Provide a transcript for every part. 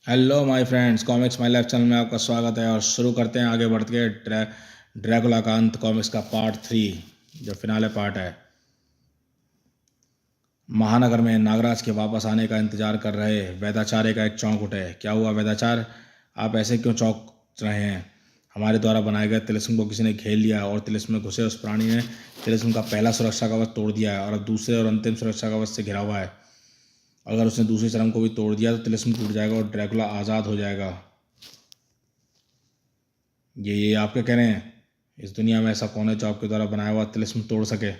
Hello my friends, comics my life channel में आपका स्वागत है। और शुरू करते हैं आगे बढ़ के ड्रैकुला का अंत कॉमिक्स का पार्ट 3, जो फिनाले पार्ट है। महानगर में नागराज के वापस आने का इंतजार कर रहे वेदाचार्य का एक चौंक उठे। क्या हुआ वेदाचार्य, आप ऐसे क्यों चौंक रहे हैं? हमारे द्वारा बनाए गए तिलिस्म को किसी ने घेर लिया और तिलिस्म में घुसे उस प्राणी ने तिलिस्म का पहला सुरक्षा कवच तोड़ दिया है और अब दूसरे और अंतिम सुरक्षा कवच से घिरा हुआ है। अगर उसने दूसरी चरम को भी तोड़ दिया तो तिलिस्म टूट जाएगा और ड्रैकुला आज़ाद हो जाएगा। ये आप क्या कह रहे हैं? इस दुनिया में ऐसा कौन है जो आपके द्वारा बनाया हुआ तिलिस्म तोड़ सके?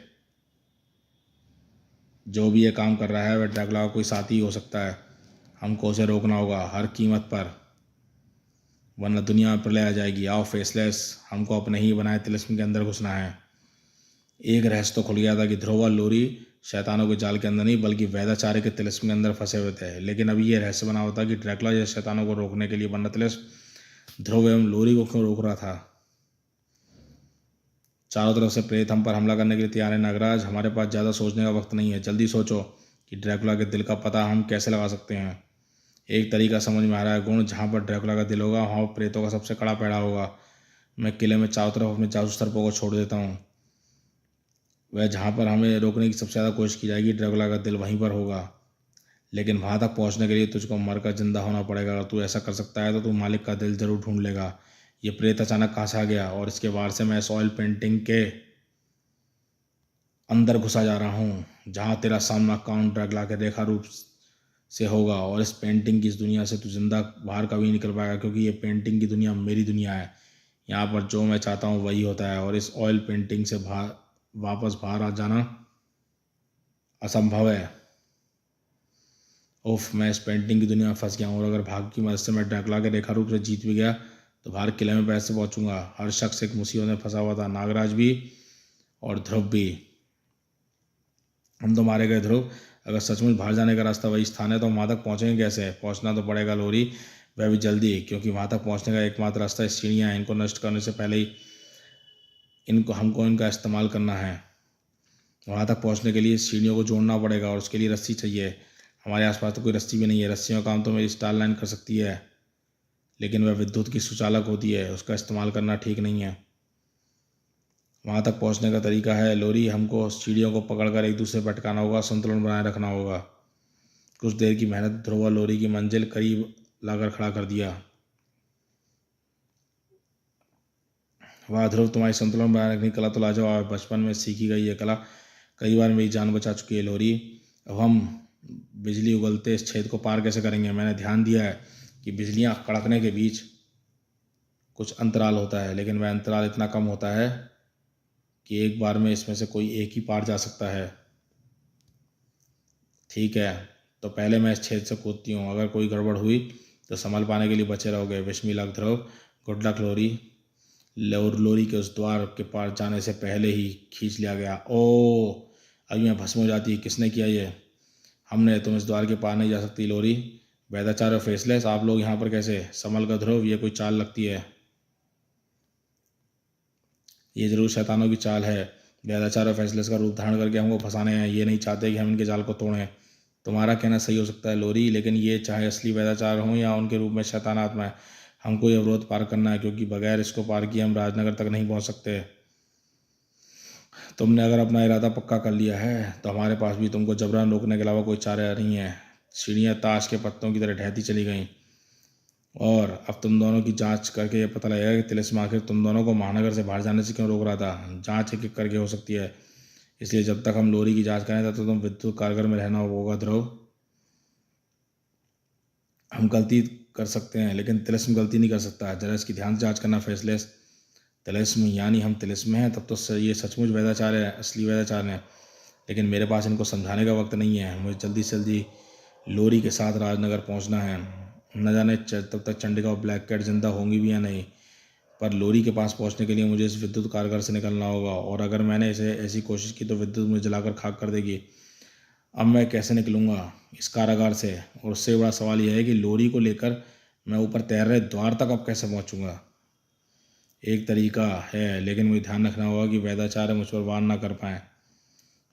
जो भी ये काम कर रहा है वह ड्रैकुला का कोई साथी ही हो सकता है। हमको उसे रोकना होगा हर कीमत पर, वरना दुनिया में प्रलय आ जाएगी। आओ फेसलेस, हमको अपने ही बनाए तिलिस्म के अंदर घुसना है। एक रहस्य तो खुल गया था कि ध्रुव और लोरी शैतानों के जाल के अंदर नहीं बल्कि वेदाचार्य के तिलिस्म के अंदर फंसे हुए थे। लेकिन अभी ये रहस्य बना हुआ था कि ड्रैकुला जैसे शैतानों को रोकने के लिए बना तिलिस्म ध्रुव एवं लोरी को क्यों रोक रहा था। चारों तरफ से प्रेत हम पर हमला करने के लिए तैयार है। नागराज, हमारे पास ज़्यादा सोचने का वक्त नहीं है। जल्दी सोचो कि ड्रैकुला के दिल का पता हम कैसे लगा सकते हैं। एक तरीका समझ में आ रहा है गुण, जहाँ पर ड्रैकुला का दिल होगा वहाँ पर प्रेतों का सबसे कड़ा पहरा होगा। मैं किले में चारों तरफ अपने जासूस सर्पों को छोड़ देता हूँ। वह जहाँ पर हमें रोकने की सबसे ज़्यादा कोशिश की जाएगी ड्रैकुला का दिल वहीं पर होगा। लेकिन वहाँ तक पहुँचने के लिए तुझको मरकर जिंदा होना पड़ेगा। अगर तू ऐसा कर सकता है तो तू मालिक का दिल जरूर ढूंढ लेगा। ये प्रेत अचानक कहाँ से आ गया? और इसके वार से मैं इस ऑयल पेंटिंग के अंदर घुसा जा रहा हूँ, जहाँ तेरा सामना काउंट ड्रैकुला के रेखा रूप से होगा। और इस पेंटिंग की इस दुनिया से तू जिंदा बाहर कभी नहीं निकल पाएगा, क्योंकि ये पेंटिंग की दुनिया मेरी दुनिया है। यहाँ पर जो मैं चाहता हूँ वही होता है, और इस ऑयल पेंटिंग से वापस बाहर आ जाना असंभव है। उफ, मैं इस पेंटिंग की दुनिया में फंस गया हूँ, और अगर भाग्य की मदद से मैं ड्रैकुला के रेखा रूप से जीत भी गया तो बाहर किले में कैसे पहुँचूंगा? हर शख्स एक मुसीबत में फंसा हुआ था, नागराज भी और ध्रुव भी। हम तो मारे गए ध्रुव। अगर सचमुच बाहर जाने का रास्ता वही स्थान है तो हम वहाँ तक पहुँचेंगे कैसे? पहुँचना तो पड़ेगा लोरी, वह भी जल्दी, क्योंकि वहाँ तक पहुँचने का एकमात्र रास्ता इस सीढ़ियाँ हैं। इनको नष्ट करने से पहले ही हमको इनका इस्तेमाल करना है। वहाँ तक पहुँचने के लिए सीढ़ियों को जोड़ना पड़ेगा और उसके लिए रस्सी चाहिए। हमारे आसपास तो कोई रस्सी भी नहीं है। रस्सियों का काम तो मेरी स्टार लाइन कर सकती है, लेकिन वह विद्युत की सुचालक होती है, उसका इस्तेमाल करना ठीक नहीं है। वहाँ तक पहुँचने का तरीका है लोरी, हमको सीढ़ियों को पकड़कर एक दूसरे पर अटकाना होगा, संतुलन बनाए रखना होगा। कुछ देर की मेहनत ध्रुव लोरी की मंजिल करीब लाकर खड़ा कर दिया। वाह ध्रुव, तुम्हारी संतुलन बनाए रखने की कला तो लाजवाब है। बचपन में सीखी गई यह कला कई बार मेरी जान बचा चुकी है लोरी। अब हम बिजली उगलते इस छेद को पार कैसे करेंगे? मैंने ध्यान दिया है कि बिजलियां कड़कने के बीच कुछ अंतराल होता है, लेकिन वह अंतराल इतना कम होता है कि एक बार में इसमें से कोई एक ही पार जा सकता है। ठीक है, तो पहले मैं इस छेद से कूदती हूँ। अगर कोई गड़बड़ हुई तो संभल पाने के लिए बचे रहोगे। विश मी लक ध्रुव। गुड लक लोरी। लोरी के उस द्वार के पार जाने से पहले ही खींच लिया गया। ओ, अभी मैं भस्म हो जाती। किसने किया ये? हमने। तुम इस द्वार के पार नहीं जा सकती लोरी। वेदाचार्य और फेसलेस, आप लोग यहाँ पर कैसे? संभल कर ध्रुव, ये कोई चाल लगती है। ये जरूर शैतानों की चाल है। वेदाचार्य और फेसलेस का रूप धारण करके हमको फंसाने हैं। ये नहीं चाहते कि हम इनके जाल को तोड़ें। तुम्हारा कहना सही हो सकता है लोरी, लेकिन ये चाहे असली वेदाचार्य हों या उनके रूप में शैतान आत्मा है, हमको ये अवरोध पार करना है, क्योंकि बगैर इसको पार किए हम राजनगर तक नहीं पहुंच सकते। तुमने अगर अपना इरादा पक्का कर लिया है तो हमारे पास भी तुमको जबरन रोकने के अलावा कोई चारा नहीं है। सीढ़ियाँ ताश के पत्तों की तरह ढहती चली गईं, और अब तुम दोनों की जांच करके ये पता लगेगा कि तिलिस्म आखिर तुम दोनों को महानगर से बाहर जाने से क्यों रोक रहा था। जांच एक एक करके हो सकती है, इसलिए जब तक हम लोरी की जांच करें तब तक तुम विद्युत कारगर में रहना होगा ध्रुव। हम गलती कर सकते हैं लेकिन तिलिस्म गलती नहीं कर सकता। जरा इसकी ध्यान से जांच करना फेसलेस। तिलिस्म यानी हम तिलिस्म हैं, तब तो ये सचमुच वेदाचार्य है, असली वेदाचार्य है। लेकिन मेरे पास इनको समझाने का वक्त नहीं है। मुझे जल्दी से जल्दी लोरी के साथ राजनगर पहुंचना है। न जाने तब तक चंडिका और ब्लैक कैट जिंदा होंगी भी या नहीं, पर लोरी के पास पहुंचने के लिए मुझे इस विद्युत कारगर से निकलना होगा। और अगर मैंने इसे ऐसी कोशिश की तो विद्युत मुझे जलाकर खाक कर देगी। अब मैं कैसे निकलूँगा इस कारागार से? और उससे बड़ा सवाल यह है कि लोरी को लेकर मैं ऊपर तैर रहे द्वार तक अब कैसे पहुँचूँगा? एक तरीका है, लेकिन मुझे ध्यान रखना होगा कि वेदाचार्य मुझ पर वार ना कर पाए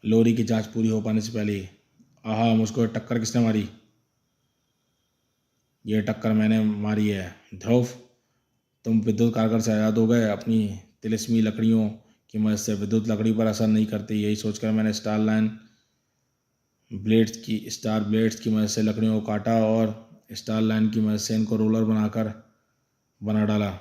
लोरी की जांच पूरी हो पाने से पहले ही। आहा, मुझको टक्कर किसने मारी? ये टक्कर मैंने मारी है। ध्रुव, तुम विद्युत कारगर से आज़ाद हो गए। अपनी तिलिस्मी लकड़ियों की मदद से विद्युत लकड़ी पर असर नहीं करती। यही सोचकर मैंने स्टार ब्लेड्स की मदद से लकड़ियों को काटा और स्टार लाइन की मदद से इनको रोलर बना डाला।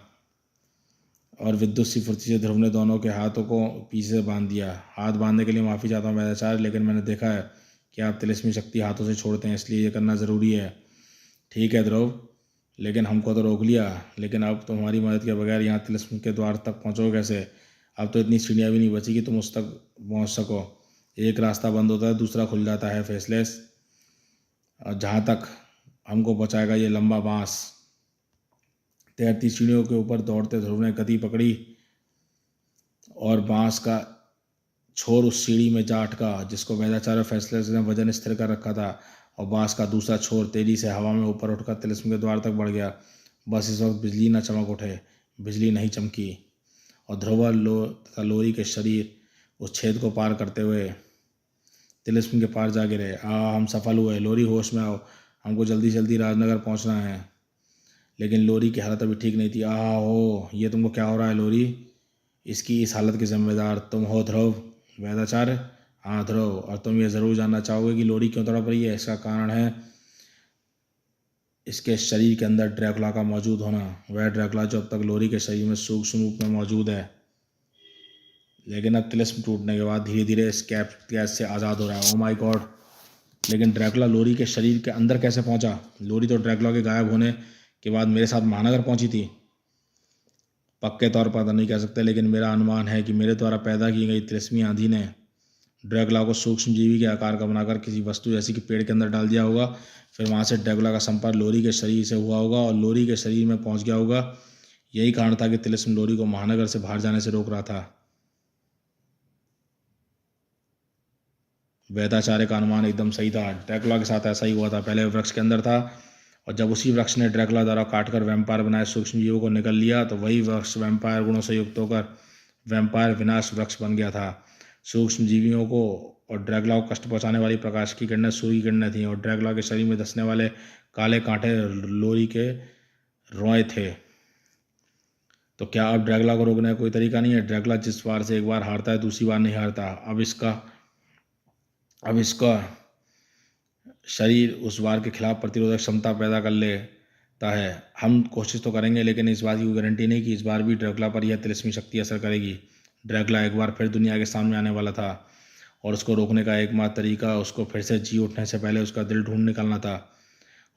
और विद्युत सी फुर्ती से ध्रुव ने दोनों के हाथों को पीछे से बांध दिया। हाथ बांधने के लिए माफ़ी चाहता हूँ वैदाचार्य, लेकिन मैंने देखा है कि आप तिलिस्मी शक्ति हाथों से छोड़ते हैं, इसलिए ये करना ज़रूरी है। ठीक है ध्रुव, लेकिन हमको तो रोक लिया, लेकिन अब तुम्हारी मदद के बगैर यहाँ तिलिस्म के द्वार तक पहुँचोगे कैसे? अब तो इतनी सीढ़ियाँ भी नहीं बची कि तुम उस तक पहुँच सको। एक रास्ता बंद होता है, दूसरा खुल जाता है फेसलेस। और जहाँ तक हमको पहुँचाएगा ये लंबा बाँस। तैरती सीढ़ियों के ऊपर दौड़ते ध्रुव ने गति पकड़ी और बाँस का छोर उस सीढ़ी में जा अटका जिसको वैदाचार्य फैसले ने वजन स्थिर कर रखा था, और बाँस का दूसरा छोर तेजी से हवा में ऊपर उठकर तिलिस्म के द्वार तक बढ़ गया। बस इस वक्त बिजली न चमक उठे। बिजली नहीं चमकी और ध्रुव तथा लोरी के शरीर उस छेद को पार करते हुए तिलिस्म के पार जा गिरे। हम सफल हुए। लोरी, होश में आओ, हमको जल्दी जल्दी राजनगर पहुंचना है। लेकिन लोरी की हालत अभी ठीक नहीं थी। हो, ये तुमको क्या हो रहा है लोरी? इसकी इस हालत के जिम्मेदार तुम हो ध्रुव। वैदाचार्य, हाँ ध्रुव, और तुम ये ज़रूर जानना चाहोगे कि लोरी क्यों तड़प रही है। इसका कारण है इसके शरीर के अंदर ड्रैकुला का मौजूद होना। वह ड्रैकुला जो अब तक लोरी के शरीर में सूक्ष्म रूप में मौजूद है, लेकिन अब तिलिस्म टूटने के बाद धीरे धीरे इस गैस से आज़ाद हो रहा है। Oh my God! लेकिन ड्रैकुला लोरी के शरीर के अंदर कैसे पहुंचा? लोरी तो ड्रैकुला के गायब होने के बाद मेरे साथ महानगर पहुंची थी। पक्के तौर पर तो नहीं कह सकते, लेकिन मेरा अनुमान है कि मेरे द्वारा पैदा की गई तिलिस्मी आंधी ने ड्रैकुला को सूक्ष्म जीवी के आकार का बनाकर किसी वस्तु जैसी कि पेड़ के अंदर डाल दिया होगा। फिर वहाँ से ड्रैकुला का संपर्क लोरी के शरीर से हुआ होगा और लोरी के शरीर में पहुँच गया होगा। यही कारण था कि तिलिस्म लोरी को महानगर से बाहर जाने से रोक रहा था। वैदाचार्य का अनुमान एकदम सही था। ड्रैकुला के साथ ऐसा ही हुआ था। पहले वह वृक्ष के अंदर था, और जब उसी वृक्ष ने ड्रैकुला द्वारा काटकर वैम्पायर बनाए सूक्ष्म जीवों को निकल लिया, तो वही वृक्ष वैम्पायर गुणों से युक्त होकर वैम्पायर विनाश वृक्ष बन गया था। सूक्ष्म जीवियों को और ड्रैकुला को कष्ट पहुंचाने वाली प्रकाश की किरणें सूर्य की किरणें थीं, और ड्रैकुला के शरीर में धंसने वाले काले कांटे लोरी के रोए थे। तो क्या अब ड्रैकुला को रोकने का कोई तरीका नहीं है? ड्रैकुला जिस बार से एक बार हारता है, दूसरी बार नहीं हारता। अब इसका शरीर उस वार के खिलाफ प्रतिरोधक क्षमता पैदा कर लेता है। हम कोशिश तो करेंगे, लेकिन इस बात की कोई गारंटी नहीं कि इस बार भी ड्रैकुला पर यह तिलिस्मी शक्ति असर करेगी। ड्रैकुला एक बार फिर दुनिया के सामने आने वाला था, और उसको रोकने का एकमात्र तरीका उसको फिर से जी उठने से पहले उसका दिल ढूंढ निकालना था।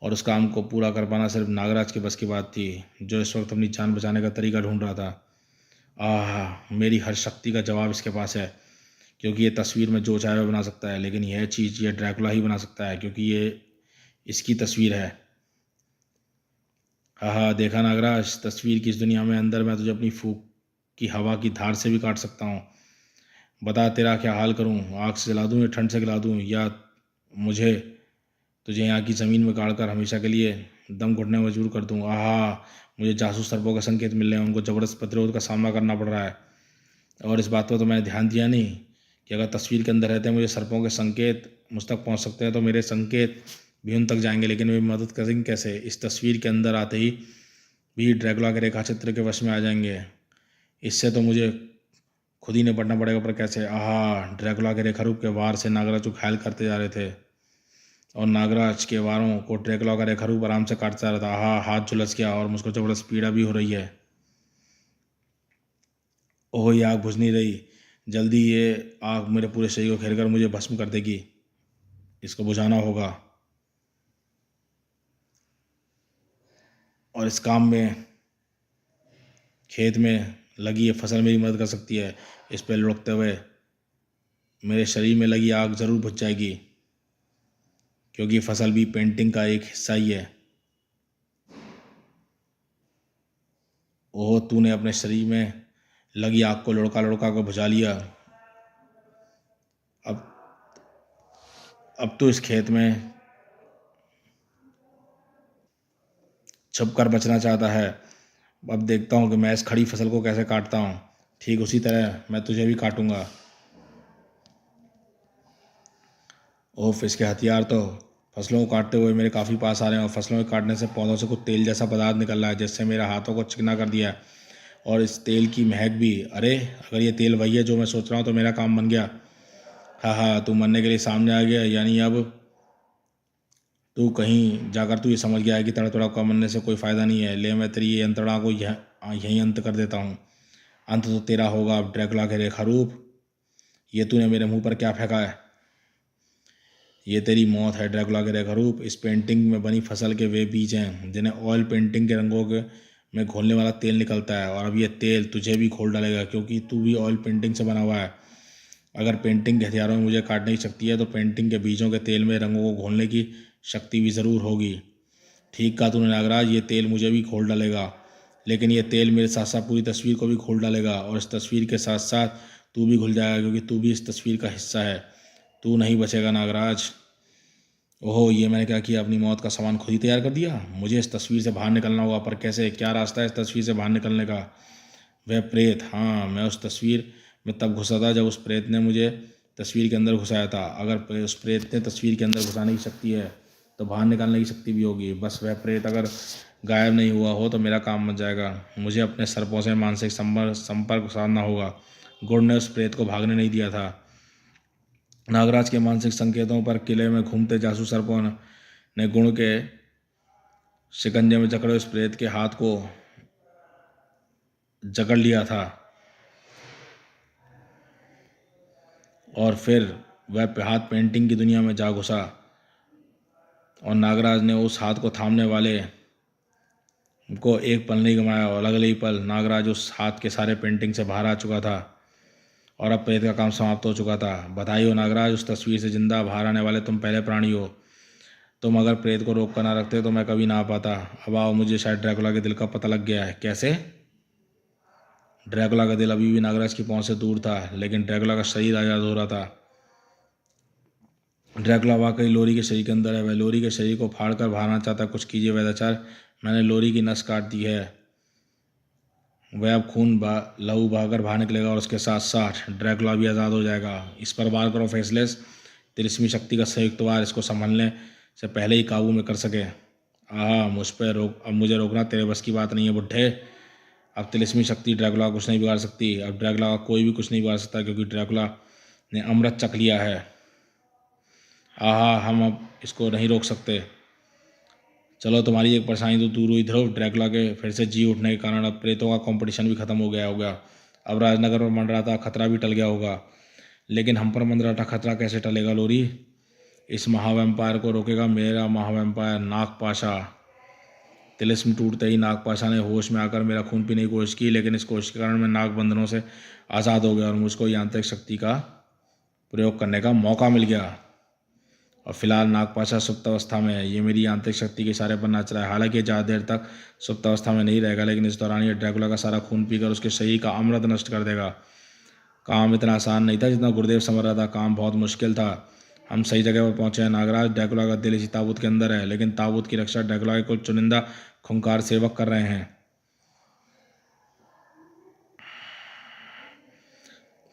और उस काम को पूरा कर पाना सिर्फ नागराज के बस की बात थी, जो इस वक्त अपनी जान बचाने का तरीका ढूंढ रहा था। मेरी हर शक्ति का जवाब इसके पास है, क्योंकि ये तस्वीर में जो चाहे वो बना सकता है, लेकिन यह चीज़ ये ड्रैकुला ही बना सकता है, क्योंकि ये इसकी तस्वीर है। देखा नागराज, तस्वीर की इस दुनिया में अंदर मैं तुझे अपनी फूंक की हवा की धार से भी काट सकता हूँ। बता तेरा क्या हाल करूँ? आग से जला दूँ या ठंड से गिला दूँ, या मुझे तुझे यहाँ की ज़मीन में गाड़ कर हमेशा के लिए दम घुटने में मजबूर कर दूँ। मुझे जासूस सर्पों का संकेत मिल रहे हैं, उनको ज़बरदस्त प्रतिरोध का सामना करना पड़ रहा है। और इस बात पर तो मैंने ध्यान दिया नहीं कि अगर तस्वीर के अंदर रहते हैं मुझे सर्पों के संकेत मुझ तक पहुँच सकते हैं, तो मेरे संकेत भी उन तक जाएंगे, लेकिन वे मदद करेंगे कैसे? इस तस्वीर के अंदर आते ही भी ड्रैकुला के रेखाचित्र के वश में आ जाएंगे। इससे तो मुझे खुद ही निपटना पड़ेगा, पर कैसे? ड्रैकुला के रेखारूप के वार से नागराज को घायल करते जा रहे थे, और नागराज के वारों को ड्रैकुला का रेखारूप आराम से काटता जा रहा था। हाथ झुलस गया और मुझको जबरदस्त पीड़ा भी हो रही है। ओह, ये आग बुझ नहीं रही। जल्दी ये आग मेरे पूरे शरीर को घेर कर मुझे भस्म कर देगी। इसको बुझाना होगा, और इस काम में खेत में लगी ये फसल मेरी मदद कर सकती है। इस पर लुढ़कते हुए मेरे शरीर में लगी आग ज़रूर बुझ जाएगी, क्योंकि फसल भी पेंटिंग का एक हिस्सा ही है। ओह, तूने अपने शरीर में लगी आग को लुढ़का लुढ़का कर बुझा लिया। अब तो इस खेत में छुप कर बचना चाहता है। अब देखता हूँ कि मैं इस खड़ी फसल को कैसे काटता हूँ। ठीक उसी तरह मैं तुझे भी काटूंगा। ओह, इसके हथियार तो फसलों को काटते हुए मेरे काफ़ी पास आ रहे हैं और फसलों के काटने से पौधों से कुछ तेल जैसा पदार्थ निकल रहा है जिससे मेरे हाथों को चिकना कर दिया है। और इस तेल की महक भी, अरे अगर ये तेल वही है जो मैं सोच रहा हूँ तो मेरा काम बन गया। हाँ हाँ, तू मरने के लिए सामने आ गया, यानी अब तू कहीं जाकर तू ये समझ गया है कि तड़तड़ा का मरने से कोई फ़ायदा नहीं है। ले मैं तेरी ये यंत्रणा को यहीं अंत कर देता हूँ। अंत तो तेरा होगा अब ड्रैकुला के रेखा रूप। ये तूने मेरे मुंह पर क्या फेंका है? ये तेरी मौत है ड्रैकुला के रेखा रूप। इस पेंटिंग में बनी फसल के वे बीज हैं जिन्हें ऑयल पेंटिंग के रंगों के में घोलने वाला तेल निकलता है, और अब ये तेल तुझे भी घोल डालेगा क्योंकि तू भी ऑयल पेंटिंग से बना हुआ है। अगर पेंटिंग के हथियारों में मुझे काटने की शक्ति है तो पेंटिंग के बीजों के तेल में रंगों को घोलने की शक्ति भी ज़रूर होगी। ठीक कहा तूने नागराज, ये तेल मुझे भी घोल डालेगा, लेकिन ये तेल मेरे साथ साथ पूरी तस्वीर को भी घोल डालेगा, और इस तस्वीर के साथ साथ तू भी घुल जाएगा क्योंकि तू भी इस तस्वीर का हिस्सा है। तू नहीं बचेगा नागराज। ओहो, ये मैंने क्या किया? अपनी मौत का सामान खुद ही तैयार कर दिया। मुझे इस तस्वीर से बाहर निकलना होगा, पर कैसे? क्या रास्ता है इस तस्वीर से बाहर निकलने का? वह प्रेत, हाँ, मैं उस तस्वीर में तब घुसा था जब उस प्रेत ने मुझे तस्वीर के अंदर घुसाया था। अगर उस प्रेत ने तस्वीर के अंदर घुसाने की शक्ति है तो बाहर निकालने की शक्ति भी होगी। बस वह प्रेत अगर गायब नहीं हुआ हो तो मेरा काम बन जाएगा। मुझे अपने सर्पों से मानसिक संपर्क साधना होगा। गुण ने उस प्रेत को भागने नहीं दिया था। नागराज के मानसिक संकेतों पर किले में घूमते जासूस सर्पों ने गुण के शिकंजे में जकड़े उस प्रेत के हाथ को जकड़ लिया था, और फिर वह हाथ पेंटिंग की दुनिया में जा घुसा, और नागराज ने उस हाथ को थामने वाले को एक पल नहीं गंवाया, और अगले ही पल नागराज उस हाथ के सारे पेंटिंग से बाहर आ चुका था और अब प्रेत का काम समाप्त हो चुका था। बधाई हो नागराज, उस तस्वीर से जिंदा बाहर आने वाले तुम पहले प्राणी हो। तुम अगर प्रेत को रोक कर ना रखते तो मैं कभी ना आ पाता। अब आओ, मुझे शायद ड्रैकुला के दिल का पता लग गया है। कैसे? ड्रैकुला का दिल अभी भी नागराज की पहुंच से दूर था, लेकिन ड्रैकुला का शरीर आज़ाद हो रहा था। ड्रैकुला वाकई लोरी के शरीर के अंदर है। वह लोरी के शरीर को फाड़ कर बाहर आना चाहता है। कुछ कीजिए वैद्याचार्य, मैंने लोरी की नस काट दी है। वह अब लहू बहाकर बाहर निकलेगा और उसके साथ साथ ड्रैकुला भी आज़ाद हो जाएगा। इस पर वार करो फेसलेस। तिलिस्मी शक्ति का संयुक्त वार इसको संभलने से पहले ही काबू में कर सके। अब मुझे रोकना तेरे बस की बात नहीं है बुड्ढे। अब तिलिस्मी शक्ति ड्रैकुला को कुछ नहीं बिगाड़ सकती। अब ड्रैकुला का कोई भी कुछ नहीं बिगाड़ सकता क्योंकि ड्रैकुला ने अमृत चख लिया है। हम अब इसको नहीं रोक सकते। चलो, तुम्हारी एक परेशानी तो दूर हुई ध्रुव। ड्रैकुला के फिर से जी उठने के कारण अब प्रेतों का कंपटीशन भी खत्म हो गया होगा। अब राजनगर पर मंडरा था खतरा भी टल गया होगा। लेकिन हम पर मंडरा था खतरा कैसे टलेगा लोरी? इस महावैम्पायर को रोकेगा मेरा महावैम्पायर नागपाशा। तिलिस्म टूटते ही नागपाशा ने होश में आकर मेरा खून पीने की कोशिश की, लेकिन इस कोशिश के कारण मैं नाग बंधनों से आज़ाद हो गया और मुझको यांत्रिक शक्ति का प्रयोग करने का मौका मिल गया। और फिलहाल नागपाशा सुप्त अवस्था में है। ये मेरी यांत्रिक शक्ति के इशारे पर नाच रहा है। हालांकि ज़्यादा देर तक सुप्त अवस्था में नहीं रहेगा, लेकिन इस दौरान ये ड्रैकुला का सारा खून पीकर उसके शरीर का अमृत नष्ट कर देगा। काम इतना आसान नहीं था जितना गुरुदेव समझ रहा था। काम बहुत मुश्किल था। हम सही जगह पर पहुंचे हैं नागराज। ड्रैकुला का दिल इसी ताबूत के अंदर है, लेकिन ताबूत की रक्षा ड्रैकुला के कुछ चुनिंदा खूंखार सेवक कर रहे हैं।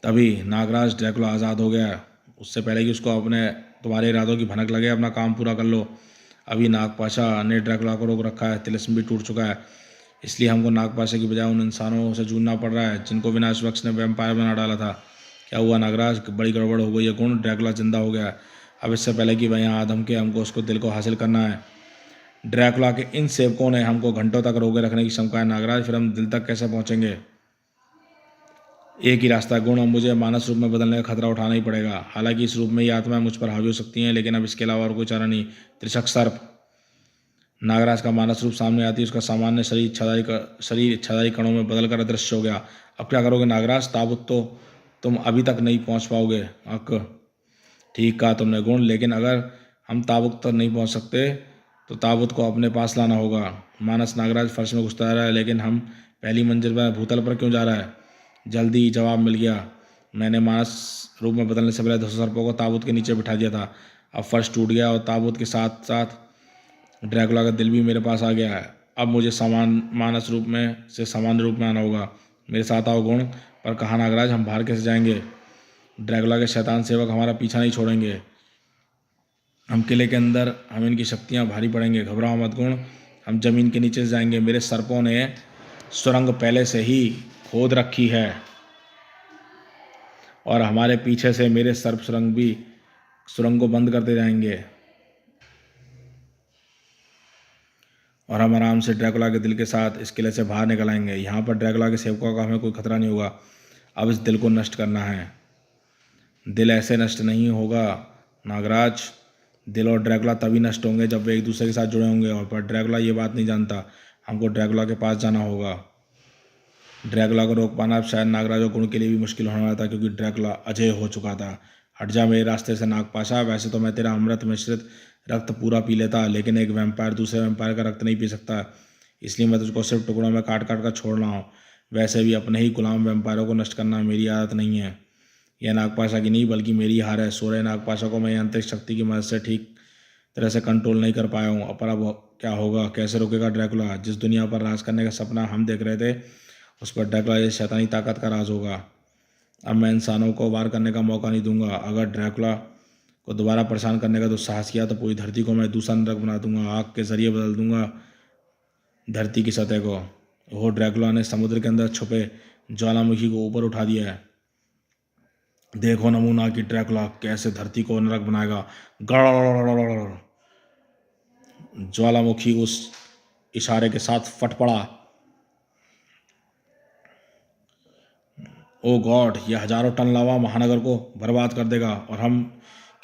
तभी नागराज ड्रैकुला आज़ाद हो गया। उससे पहले कि उसको अपने तुम्हारे इरादों की भनक लगे, अपना काम पूरा कर लो। अभी नागपाशा ने ड्रैकुला को रोक रखा है। तिलिस्म भी टूट चुका है, इसलिए हमको नागपाशा की बजाय उन इंसानों से जूझना पड़ रहा है जिनको विनाश वक्ष ने वैम्पायर बना डाला था। क्या हुआ नागराज? बड़ी गड़बड़ हो गई है। गुण, ड्रैकुला जिंदा हो गया है। अब इससे पहले कि वह यहाँ आदम के हमको उसको दिल को हासिल करना है। ड्रैकुला के इन सेवकों ने हमको घंटों तक रोके रखने की क्षमता है नागराज। फिर हम दिल तक कैसे पहुँचेंगे? एक ही रास्ता गुण, अब मुझे मानस रूप में बदलने का खतरा उठाना ही पड़ेगा। हालांकि इस रूप में ही आत्माएं मुझ पर हावी हो सकती हैं, लेकिन अब इसके अलावा और कोई चारा नहीं। त्रिशक सर्प। नागराज का मानस रूप सामने आती है। उसका सामान्य शरीर इच्छाधारी कणों में बदलकर अदृश्य हो गया। अब क्या करोगे नागराज? ताबूत तो तुम अभी तक नहीं पहुंच पाओगे। ठीक कहा तुमने गुण, लेकिन अगर हम ताबूत तक नहीं पहुंच सकते तो ताबूत को अपने पास लाना होगा। मानस नागराज फर्श में घुसता रहा है, लेकिन हम पहली मंजिल पर भूतल पर क्यों जा रहा है? जल्दी जवाब मिल गया। मैंने मानस रूप में बदलने से पहले 200 सर्पों को ताबूत के नीचे बिठा दिया था। अब फर्श टूट गया और ताबूत के साथ साथ ड्रैकुला का दिल भी मेरे पास आ गया है। अब मुझे मानस रूप में से सामान्य रूप में आना होगा। मेरे साथ आओ गुण। पर कहा नागराज, हम बाहर कैसे जाएंगे? ड्रैकुला के शैतान सेवक हमारा पीछा नहीं छोड़ेंगे। हम किले के अंदर, हम इनकी शक्तियाँ भारी पड़ेंगे, घबराओ मत गुण। हम जमीन के नीचे से जाएंगे, मेरे सर्पों ने सुरंग पहले से ही खोद रखी है और हमारे पीछे से मेरे सर्प सुरंग भी सुरंग को बंद करते जाएंगे और हम आराम से ड्रैकुला के दिल के साथ इस किले से बाहर निकल आएंगे। यहाँ पर ड्रैकुला के सेवकों का हमें कोई खतरा नहीं होगा। अब इस दिल को नष्ट करना है। दिल ऐसे नष्ट नहीं होगा नागराज। दिल और ड्रैकुला तभी नष्ट होंगे जब वे एक दूसरे के साथ जुड़े होंगे, और पर ड्रैकुला ये बात नहीं जानता। हमको ड्रैकुला के पास जाना होगा। ड्रैकुला को रोक पाना अब शायद नागराज और गुण के लिए भी मुश्किल होने वाला था, क्योंकि ड्रैकुला अजय हो चुका था। हट जा मेरे रास्ते से नागपाशा। वैसे तो मैं तेरा अमृत मिश्रित रक्त पूरा पी लेता, लेकिन एक वैम्पायर दूसरे वैम्पायर का रक्त नहीं पी सकता, इसलिए मैं तुझको सिर्फ टुकड़ों में काट काट कर छोड़ रहा हूँ। वैसे भी अपने ही गुलाम वैम्पायरों को नष्ट करना मेरी आदत नहीं है। यह नागपाशा की नहीं बल्कि मेरी हार है। सोरे नागपाशा को मैं अंतरिक्ष शक्ति की मदद से ठीक तरह से कंट्रोल नहीं कर पाया हूँ। अब क्या होगा? कैसे रोकेगा ड्रैकुला? जिस दुनिया पर राज करने का सपना हम देख रहे थे, उस पर ड्रैकुला ये शैतानी ताकत का राज होगा। अब मैं इंसानों को वार करने का मौका नहीं दूंगा। अगर ड्रैकुला को दोबारा परेशान करने का दुस्साहस किया तो पूरी धरती को मैं दूसरा नरक बना दूंगा। आग के जरिए बदल दूंगा धरती की सतह को। वो ड्रैकुला ने समुद्र के अंदर छुपे ज्वालामुखी को ऊपर उठा दिया है। देखो नमूना कि ड्रैकुला कैसे धरती को नरक बनाएगा। गड़ ज्वालामुखी उस इशारे के साथ फट पड़ा। ओ गॉड, यह हजारों टन लावा महानगर को बर्बाद कर देगा और हम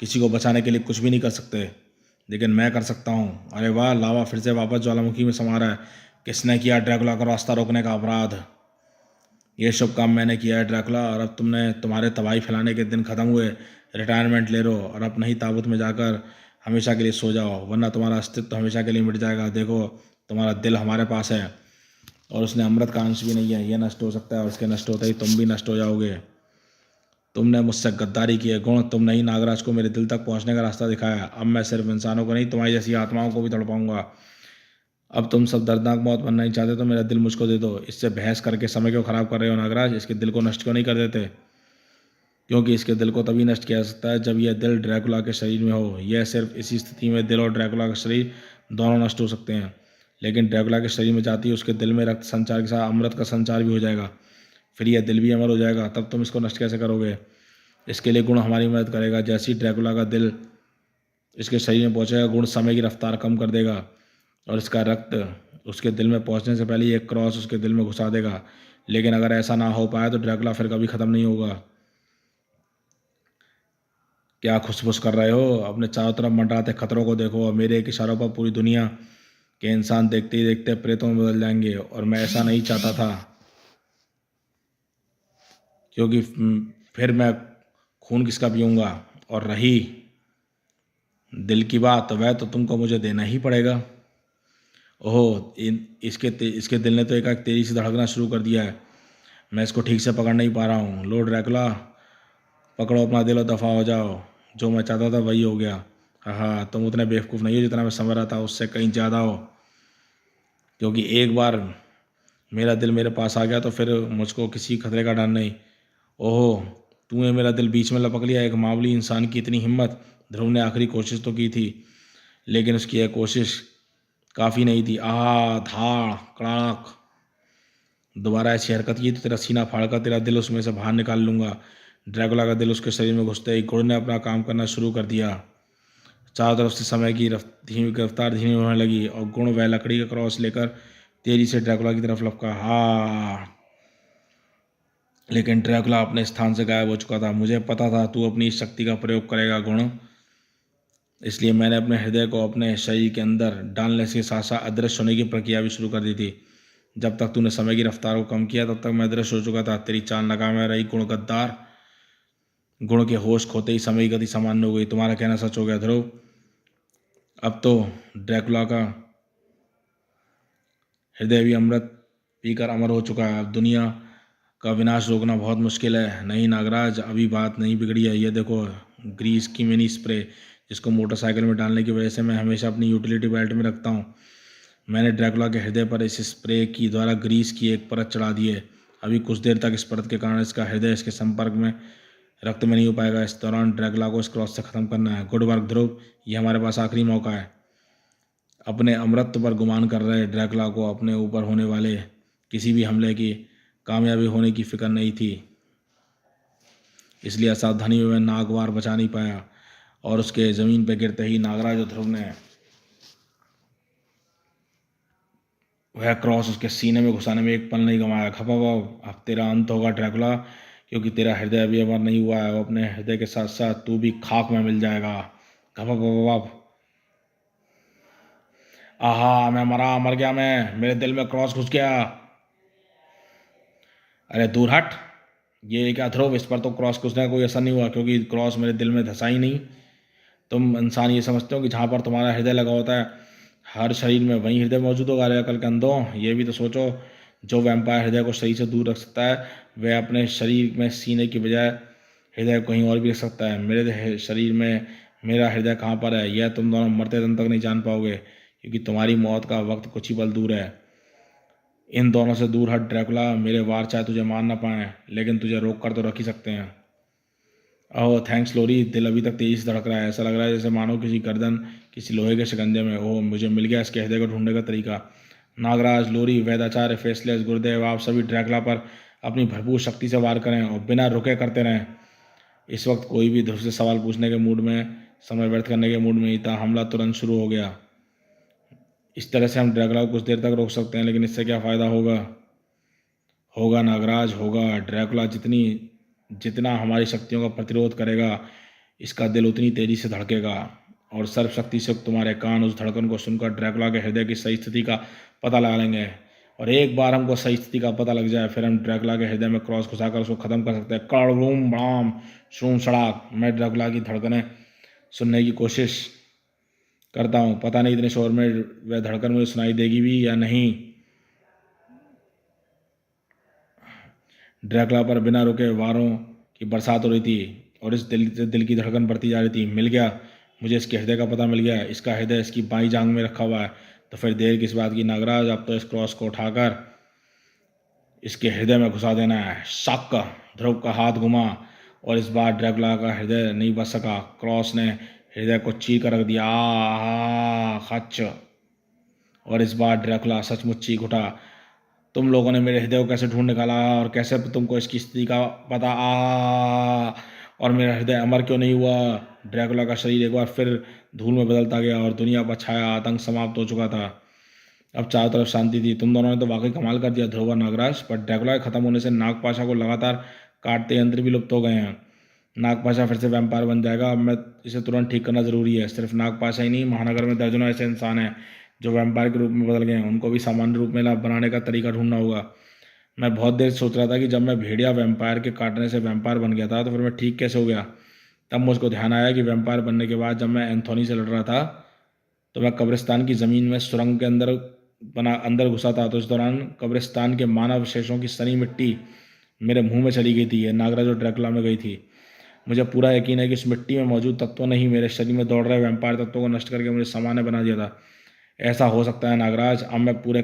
किसी को बचाने के लिए कुछ भी नहीं कर सकते, लेकिन मैं कर सकता हूँ। अरे वाह, लावा फिर से वापस ज्वालामुखी में समा रहा है। किसने किया ड्रैकुला का रास्ता रोकने का अपराध? ये शुभ काम मैंने किया है ड्रैकुला, और अब तुम्हारे तबाही फैलाने के दिन खत्म हुए। रिटायरमेंट ले लो और अपने ही ताबूत में जाकर हमेशा के लिए सो जाओ, वरना तुम्हारा अस्तित्व हमेशा के लिए मिट जाएगा। देखो, तुम्हारा दिल हमारे पास है और उसने अमृत का अंश भी नहीं है। यह नष्ट हो सकता है और उसके नष्ट होते ही तुम भी नष्ट हो जाओगे। तुमने मुझसे गद्दारी की है गुण। तुमने ही नागराज को मेरे दिल तक पहुंचने का रास्ता दिखाया। अब मैं सिर्फ इंसानों को नहीं, तुम्हारी जैसी आत्माओं को भी तड़पाऊंगा। अब तुम सब दर्दनाक मौत बनना नहीं चाहते तो मेरा दिल मुझको दे दो। इससे बहस करके समय क्यों खराब कर रहे हो नागराज? इसके दिल को नष्ट क्यों नहीं कर देते? क्योंकि इसके दिल को तभी नष्ट किया जा सकता है जब यह दिल ड्रैकुला के शरीर में हो। यह सिर्फ इसी स्थिति में दिल और ड्रैकुला का शरीर दोनों नष्ट हो सकते हैं। लेकिन ड्रैकुला के शरीर में जाती है उसके दिल में रक्त संचार के साथ अमृत का संचार भी हो जाएगा। फिर यह दिल भी अमर हो जाएगा। तब तुम इसको नष्ट कैसे करोगे? इसके लिए गुण हमारी मदद करेगा। जैसे ही ड्रैकुला का दिल इसके शरीर में पहुंचेगा, गुण समय की रफ्तार कम कर देगा और इसका रक्त उसके दिल में पहुंचने से पहले एक क्रॉस उसके दिल में घुसा देगा। लेकिन अगर ऐसा ना हो पाया तो ड्रैकुला फिर कभी ख़त्म नहीं होगा। क्या खुसफुस कर रहे हो? अपने चारों तरफ मंडराते खतरों को देखो और मेरे एक इशारों पर पूरी दुनिया के इंसान देखते ही देखते प्रेतों में बदल जाएंगे, और मैं ऐसा नहीं चाहता था, क्योंकि फिर मैं खून किसका पीऊँगा? और रही दिल की बात, तो वह तो तुमको मुझे देना ही पड़ेगा। ओहो, इसके दिल ने तो एकाएक तेजी से धड़कना शुरू कर दिया है। मैं इसको ठीक से पकड़ नहीं पा रहा हूँ। लो ड्रैकुला, पकड़ो अपना दिल और दफ़ा हो जाओ। जो मैं चाहता था वही हो गया। हाँ, तुम उतने बेवकूफ़ नहीं हो जितना मैं समझ रहा था, उससे कहीं ज़्यादा हो। क्योंकि एक बार मेरा दिल मेरे पास आ गया तो फिर मुझको किसी खतरे का डर नहीं। ओहो, तूने मेरा दिल बीच में लपक लिया। एक मामूली इंसान की इतनी हिम्मत! ध्रुव ने आखिरी कोशिश तो की थी, लेकिन उसकी यह कोशिश काफ़ी नहीं थी। धाड़ कड़ाक! दोबारा ऐसी हरकत की तो तेरा सीना फाड़कर तेरा दिल उसमें से बाहर निकाल लूँगा। ड्रैकुला का दिल उसके शरीर में घुसते ही गुण ने अपना काम करना शुरू कर दिया। चारों तरफ से समय की रफ्तार धीमी होने लगी और गुण वह लकड़ी का क्रॉस लेकर तेजी से ड्रैकुला की तरफ लपका। लेकिन ड्रैकुला अपने स्थान से गायब हो चुका था। मुझे पता था तू अपनी इस शक्ति का प्रयोग करेगा गुण, इसलिए मैंने अपने हृदय को अपने शरीर के अंदर डालने से साथ साथ अदृश्य होने की प्रक्रिया भी शुरू कर दी थी। जब तक तूने समय की रफ्तार को कम किया तब तक मैं अदृश्य हो चुका था। तेरी चाल नाकाम रही गुण गद्दार। गुण के होश खोते ही समय की गति सामान्य हो गई। तुम्हारा कहना सच हो गया ध्रुव। अब तो ड्रैकुला का हृदय भी अमृत पीकर अमर हो चुका है। अब दुनिया का विनाश रोकना बहुत मुश्किल है। नहीं नागराज, अभी बात नहीं बिगड़ी है। ये देखो, ग्रीस की मिनी स्प्रे, जिसको मोटरसाइकिल में डालने की वजह से मैं हमेशा अपनी यूटिलिटी बेल्ट में रखता हूँ। मैंने ड्रैकुला के हृदय पर इस स्प्रे की द्वारा ग्रीस की एक परत चढ़ा दी है। अभी कुछ देर तक इस परत के कारण इसका हृदय इसके संपर्क में रक्त में नहीं हो पाएगा। इस दौरान ड्रैकुला को इस क्रॉस से ख़त्म करना है। गुड वर्क ध्रुव, ये हमारे पास आखिरी मौका है। अपने अमरत्व पर गुमान कर रहे ड्रैकुला को अपने ऊपर होने वाले किसी भी हमले की कामयाबी होने की फिक्र नहीं थी, इसलिए असावधानी में वह नागवार बचा नहीं पाया और उसके ज़मीन पर गिरते ही नागराज और ध्रुव ने वह क्रॉस उसके सीने में घुसाने में एक पल नहीं गंवाया। खपापा, अब तेरा अंत होगा ड्रैकुला, क्योंकि तेरा हृदय अभी अमर नहीं हुआ है। अपने हृदय के साथ साथ तू भी खाक में मिल जाएगा। खपापा, आहा, मैं मर गया, मैं, मेरे दिल में क्रॉस घुस गया। अरे दूर हट, ये क्या ध्रुव, इस पर तो क्रॉस घुसने का कोई असर नहीं हुआ, क्योंकि क्रॉस मेरे दिल में धंसा ही नहीं। तुम इंसान ये समझते हो कि जहाँ पर तुम्हारा हृदय लगा होता है हर शरीर में वहीं हृदय मौजूद होगा? अरे अकल के अंधों, ये भी तो सोचो, जो वैम्पायर हृदय को शरीर से दूर रख सकता है वह अपने शरीर में सीने की बजाय हृदय कहीं और भी रख सकता है। मेरे शरीर में मेरा हृदय कहाँ पर है, यह तुम दोनों मरते दम तक नहीं जान पाओगे, क्योंकि तुम्हारी मौत का वक्त कुछ ही पल दूर है। इन दोनों से दूर हट ड्रैकुला, मेरे वार चाहे तुझे मार ना पाए, लेकिन तुझे रोक कर तो रख ही सकते हैं। ओह थैंक्स लोरी, दिल अभी तक तेजी से धड़क रहा है, ऐसा लग रहा है जैसे मानो किसी गर्दन किसी लोहे के शिकंजे में। ओह, मुझे मिल गया इसके हृदय को ढूंढने का तरीका। नागराज, लोरी, वैदाचार्य, फेसलेस, गुरुदेव, आप सभी ड्रैकुला पर अपनी भरपूर शक्ति से वार करें और बिना रुके करते रहें। इस वक्त कोई भी ध्रुव से सवाल पूछने के मूड में, समय व्यर्थ करने के मूड में नहीं था। हमला तुरंत शुरू हो गया। इस तरह से हम ड्रैकुला को कुछ देर तक रोक सकते हैं, लेकिन इससे क्या फ़ायदा होगा? होगा नागराज, होगा। ड्रैकुला जितना हमारी शक्तियों का प्रतिरोध करेगा, इसका दिल उतनी तेजी से धड़केगा और सर्वशक्ति से तुम्हारे कान उस धड़कन को सुनकर ड्रैकुला के हृदय की सही स्थिति का पता लगा लेंगे। और एक बार हमको सही स्थिति का पता लग जाए, फिर हम ड्रैकुला के हृदय में क्रॉस घुसाकर उसको ख़त्म कर सकते हैं। कड़ूम बड़ाम शूम सड़ाक। मैं ड्रैकुला की धड़कनें सुनने की कोशिश करता हूँ, पता नहीं इतने शोर में वह धड़कन मुझे सुनाई देगी भी या नहीं। ड्रैकुला पर बिना रुके वारों की बरसात हो रही थी और इस दिल की धड़कन बढ़ती जा रही थी। मिल गया, मुझे इसके हृदय का पता मिल गया। इसका हृदय इसकी बाईं जांघ में रखा हुआ है। तो फिर देर किस बात की नागराज, अब तो इस क्रॉस को उठाकर इसके हृदय में घुसा देना है। शक का ध्रुव का हाथ घुमा और इस बार ड्रैकुला का हृदय नहीं बच सका। क्रॉस ने हृदय को चीर कर रख दिया। खच। और इस बार ड्रैकुला सचमुच चीख उठा। तुम लोगों ने मेरे हृदय को कैसे ढूंढ निकाला और कैसे तुमको इसकी स्थिति का पता? और मेरा हृदय अमर क्यों नहीं हुआ? ड्रैकुला का शरीर एक बार फिर धूल में बदलता गया और दुनिया पर छाया आतंक समाप्त हो चुका था। अब चारों तरफ शांति थी। तुम दोनों ने तो वाकई कमाल कर दिया ध्रुव और नागराज, पर ड्रैकुला के खत्म होने से नागपाशा को लगातार काटते यंत्र भी लुप्त हो गए हैं। नागपाशा फिर से वैम्पायर बन जाएगा। अब मैं इसे तुरंत ठीक करना जरूरी है। सिर्फ नागपाशा ही नहीं, महानगर में दर्जनों ऐसे इंसान हैं जो वैम्पायर के रूप में बदल गए हैं। उनको भी सामान्य रूप में बनाने का तरीका ढूंढना होगा। मैं बहुत देर सोच रहा था कि जब मैं भेड़िया वैम्पायर के काटने से वैम्पायर बन गया था तो फिर मैं ठीक कैसे हो गया। तब मुझको ध्यान आया कि वैम्पायर बनने के बाद जब मैं एंथोनी से लड़ रहा था तो मैं कब्रिस्तान की ज़मीन में सुरंग के अंदर घुसा था। तो इस दौरान कब्रिस्तान के मानव अवशेषों की सनी मिट्टी मेरे मुंह में चली गई थी। ये नागराज और ड्रैकुला में गई थी। मुझे पूरा यकीन है कि उस मिट्टी में मौजूद तत्वों ने ही मेरे शरीर में दौड़ रहे वैम्पायर तत्वों को नष्ट करके मुझे सामान्य बना दिया था। ऐसा हो सकता है नागराज। अब मैं पूरे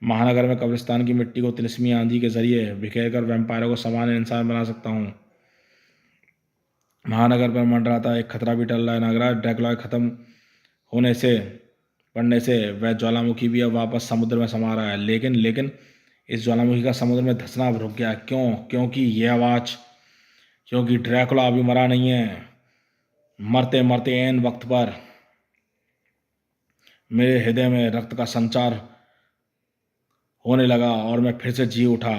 महानगर में कब्रिस्तान की मिट्टी को तिलिस्मी आंधी के जरिए बिखेर कर वैम्पायरों को सामान्य इंसान बना सकता हूँ। महानगर पर मंडराता एक खतरा भी टल रहा है नागराज। ड्रैकुला के खत्म होने से पड़ने से वह ज्वालामुखी भी अब वापस समुद्र में समा रहा है। लेकिन इस ज्वालामुखी का समुद्र में धंसना अब रुक गया। क्यों? क्योंकि ये आवाज़, क्योंकि ड्रैकुला अभी मरा नहीं है। मरते मरते ऐन वक्त पर मेरे हृदय में रक्त का संचार होने लगा और मैं फिर से जी उठा।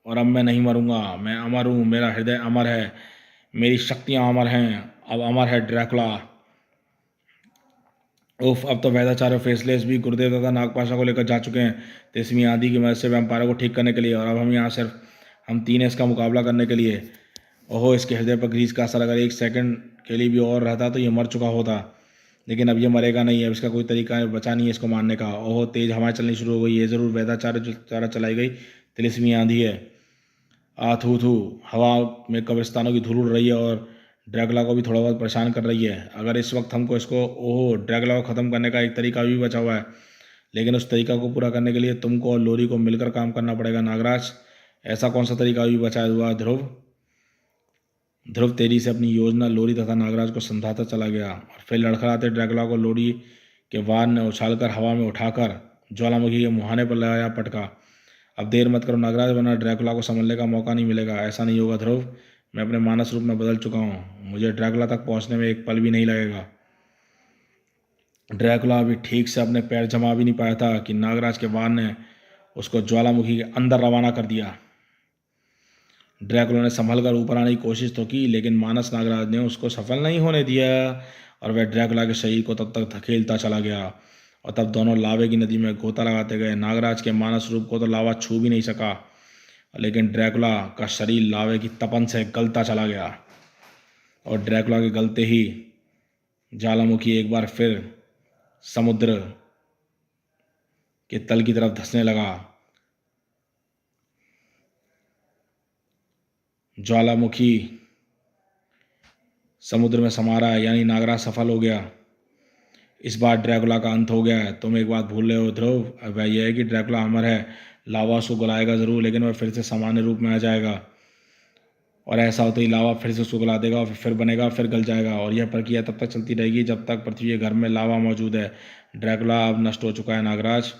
और अब मैं नहीं मरूंगा, मैं अमर हूँ। मेरा हृदय अमर है, मेरी शक्तियाँ अमर हैं। अब अमर है ड्रैकुला। उफ, अब तो वैदाचार्य फेसलेस भी गुरुदेव तथा नागपाशा को लेकर जा चुके हैं तिलिस्मी आंधी की मदद से वैम्पायरों को ठीक करने के लिए। और अब हम यहाँ सिर्फ हम तीन हैं इसका मुकाबला करने के लिए। ओहो, इसके हृदय पर ग्रीस का असर अगर एक सेकंड के लिए भी और रहता तो ये मर चुका होता, लेकिन अब ये मरेगा नहीं। अब इसका कोई तरीका बचा नहीं है इसको मारने का। ओहो, तेज हवाएं चलनी शुरू हो गई। ये ज़रूर वैदाचार्य जो द्वारा चलाई गई तिलिस्मी आंधी है। थू थू, हवा में कब्रिस्तानों की धूल उड़ रही है और ड्रैकुला को भी थोड़ा बहुत परेशान कर रही है। अगर इस वक्त हमको इसको ओहो ड्रैकुला को ख़त्म करने का एक तरीका भी बचा हुआ है, लेकिन उस तरीका को पूरा करने के लिए तुमको और लोरी को मिलकर काम करना पड़ेगा नागराज। ऐसा कौन सा तरीका भी बचा हुआ है ध्रुव? ध्रुव तेजी से अपनी योजना लोरी तथा नागराज को समझाता चला गया और फिर लड़खड़ाते ड्रैकुला को लोरी के वार ने उछालकर हवा में उठाकर ज्वालामुखी के मुहाने पर लगाया पटका। अब देर मत करो नागराज, वरना ड्रैकुला को संभलने का मौका नहीं मिलेगा। ऐसा नहीं होगा ध्रुव, मैं अपने मानस रूप में बदल चुका हूँ, मुझे ड्रैकुला तक पहुँचने में एक पल भी नहीं लगेगा। ड्रैकुला अभी ठीक से अपने पैर जमा भी नहीं पाया था कि नागराज के वार ने उसको ज्वालामुखी के अंदर रवाना कर दिया। ड्रैकुला ने संभल कर ऊपर आने की कोशिश तो की, लेकिन मानस नागराज ने उसको सफल नहीं होने दिया और वह ड्रैकुला के शरीर को तब तक धकेलता चला गया और तब दोनों लावे की नदी में गोता लगाते गए। नागराज के मानस रूप को तो लावा छू भी नहीं सका, लेकिन ड्रैकुला का शरीर लावे की तपन से गलता चला गया और ड्रैकुला के गलते ही ज्वालामुखी एक बार फिर समुद्र के तल की तरफ धंसने लगा। ज्वालामुखी समुद्र में समा रहा है, यानी नागराज सफल हो गया। इस बार ड्रैकुला का अंत हो गया है। तुम एक बात भूल रहे हो ध्रुव, वह यह है कि ड्रैकुला अमर है। लावा उसको गलाएगा जरूर, लेकिन वह फिर से सामान्य रूप में आ जाएगा और ऐसा होते ही लावा फिर से उसको गला देगा और फिर बनेगा, फिर गल जाएगा और यह प्रक्रिया तब तक चलती रहेगी जब तक पृथ्वी के घर में लावा मौजूद है। ड्रैकुला अब नष्ट हो चुका है नागराज।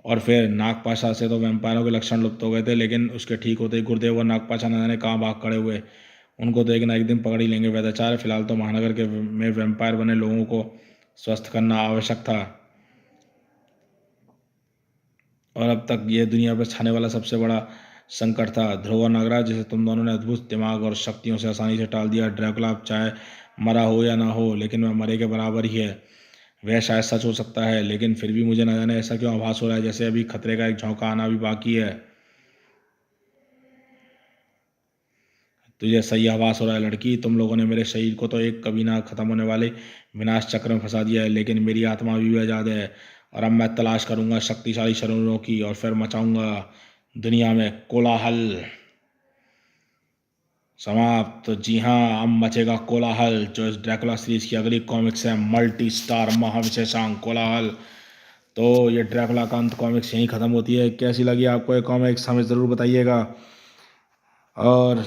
और फिर नागपाशा से तो वैम्पायरों के लक्षण लुप्त हो गए थे, लेकिन उसके ठीक होते ही गुरुदेव और नागपाशा न जाने कहाँ भाग खड़े हुए। उनको तो एक ना एक दिन पकड़ ही लेंगे वैद्याचार्य। फिलहाल तो महानगर के में वैम्पायर बने लोगों को स्वस्थ करना आवश्यक था और अब तक ये दुनिया पर छाने वाला सबसे बड़ा संकट था। ध्रुव और नागराज, जिसे तुम दोनों ने अद्भुत दिमाग और शक्तियों से आसानी से टाल दिया। ड्रैकुला अब चाहे मरा हो या ना हो, लेकिन वह मरे के बराबर ही है। वह शायद सच हो सकता है, लेकिन फिर भी मुझे न जाने ऐसा क्यों आभास हो रहा है जैसे अभी खतरे का एक झोंका आना भी बाकी है। तुझे सही आभास हो रहा है लड़की। तुम लोगों ने मेरे शरीर को तो एक कभी ना खत्म होने वाले विनाश चक्र में फंसा दिया है, लेकिन मेरी आत्मा भी आजाद है और अब मैं तलाश करूंगा शक्तिशाली शरीरों की और फिर मचाऊंगा दुनिया में कोलाहल। समाप्त। तो जी हाँ, अब मचेगा कोलाहल, जो इस ड्रैकुला सीरीज की अगली कॉमिक्स है, मल्टी स्टार महाविशेषांक कोलाहल। तो ये ड्रैकुला का अंत कॉमिक्स यहीं ख़त्म होती है। कैसी लगी आपको ये कॉमिक्स हमें ज़रूर बताइएगा और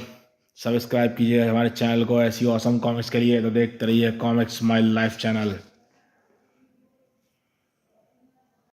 सब्सक्राइब कीजिए हमारे चैनल को ऐसी ऑसम कॉमिक्स के लिए। तो देखते रहिए कॉमिक्स माई लाइफ चैनल।